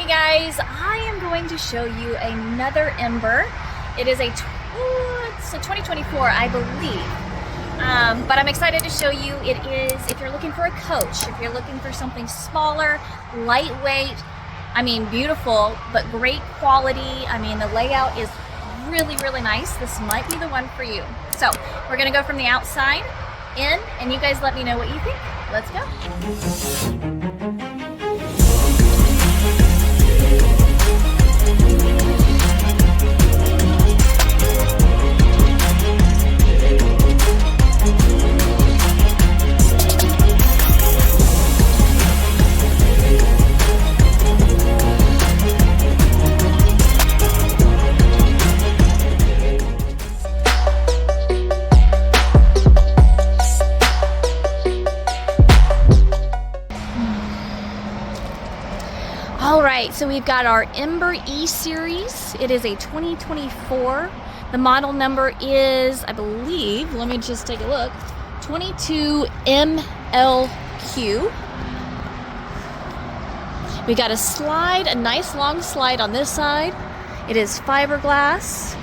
Hey guys, I am going to show you another Ember. It is it's a 2024, I believe. But I'm excited to show you. It is, if you're looking for a coach, if you're looking for something smaller, lightweight, I mean beautiful, but great quality. I mean the layout is really, really nice. This might be the one for you. So we're gonna go from the outside in, and you guys let me know what you think. Let's go. Alright, so we've got our Ember E series. It is a 2024. The model number is, I believe, let me just take a look, 22MLQ. We got a slide, a nice long slide on this side. It is fiberglass.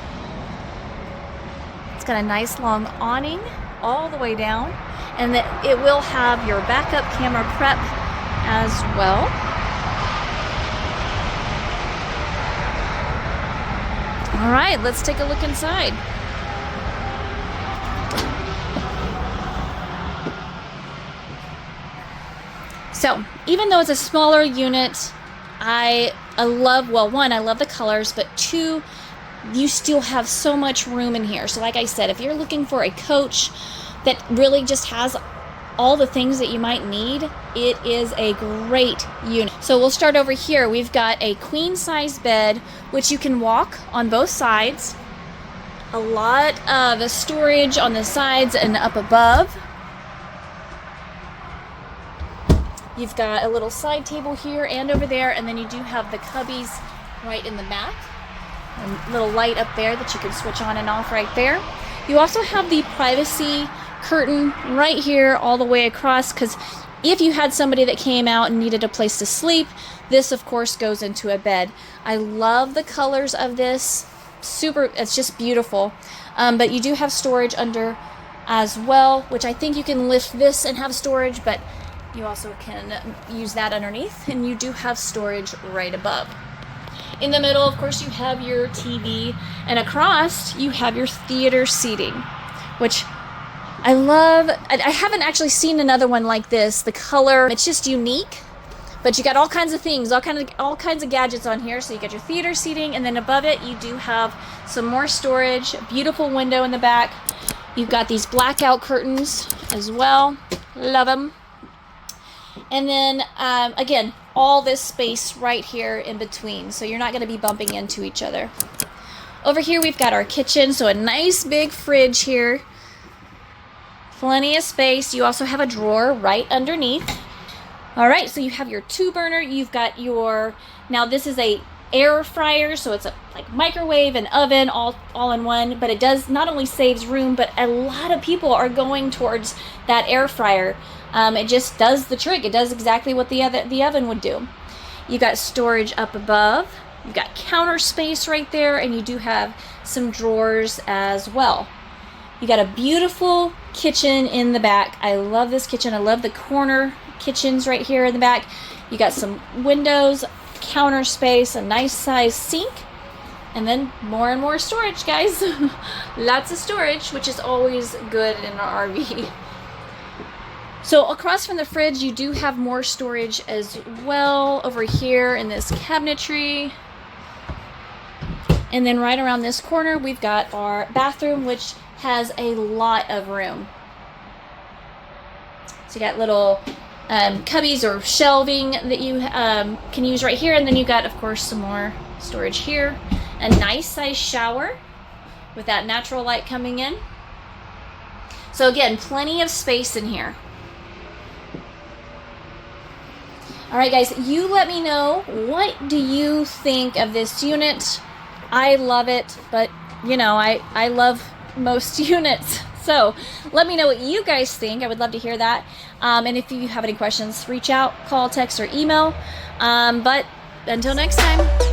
It's got a nice long awning all the way down, and that it will have your backup camera prep as well. All right, let's take a look inside. So, even though it's a smaller unit, I love, well, one, I love the colors, but two, you still have so much room in here. So like I said, if you're looking for a coach that really just has all the things that you might need, it is a great unit. So we'll start over here. We've got a queen size bed, which you can walk on both sides. A lot of storage on the sides and up above. You've got a little side table here and over there, and then you do have the cubbies right in the back. A little light up there that you can switch on and off right there. You also have the privacy curtain right here all the way across, because if you had somebody that came out and needed a place to sleep, this of course goes into a bed. I love the colors of this. Super, it's just beautiful. But you do have storage under as well, which I think you can lift this and have storage, but you also can use that underneath, and you do have storage right above. In the middle, of course, you have your TV, and across you have your theater seating, which I love. I haven't actually seen another one like this. The color, it's just unique, but you got all kinds of things, all kinds of gadgets on here. So you got your theater seating, and then above it you do have some more storage, a beautiful window in the back. You've got these blackout curtains as well. Love them. And then again, all this space right here in between, so you're not going to be bumping into each other. Over here we've got our kitchen, so a nice big fridge here. Plenty of space. You also have a drawer right underneath. All right, so you have your 2-burner. You've got your, now this is a air fryer, so it's a like microwave and oven all in one, but it does not only saves room, but a lot of people are going towards that air fryer. It just does the trick. It does exactly what the oven would do. You've got storage up above. You've got counter space right there, and you do have some drawers as well. You got a beautiful kitchen in the back. I love this kitchen. I love the corner kitchens right here in the back. You got some windows, counter space, a nice size sink, and then more and more storage, guys. Lots of storage, which is always good in an RV. So across from the fridge, you do have more storage as well over here in this cabinetry. And then right around this corner, we've got our bathroom, which has a lot of room. So you got little cubbies or shelving that you can use right here, and then you got, of course, some more storage here. A nice size shower with that natural light coming in. So again, plenty of space in here. All right, guys, you let me know, what do you think of this unit? I love it, but you know, I love most units. So let me know what you guys think. I would love to hear that. And if you have any questions, reach out, call, text, or email. But Until next time.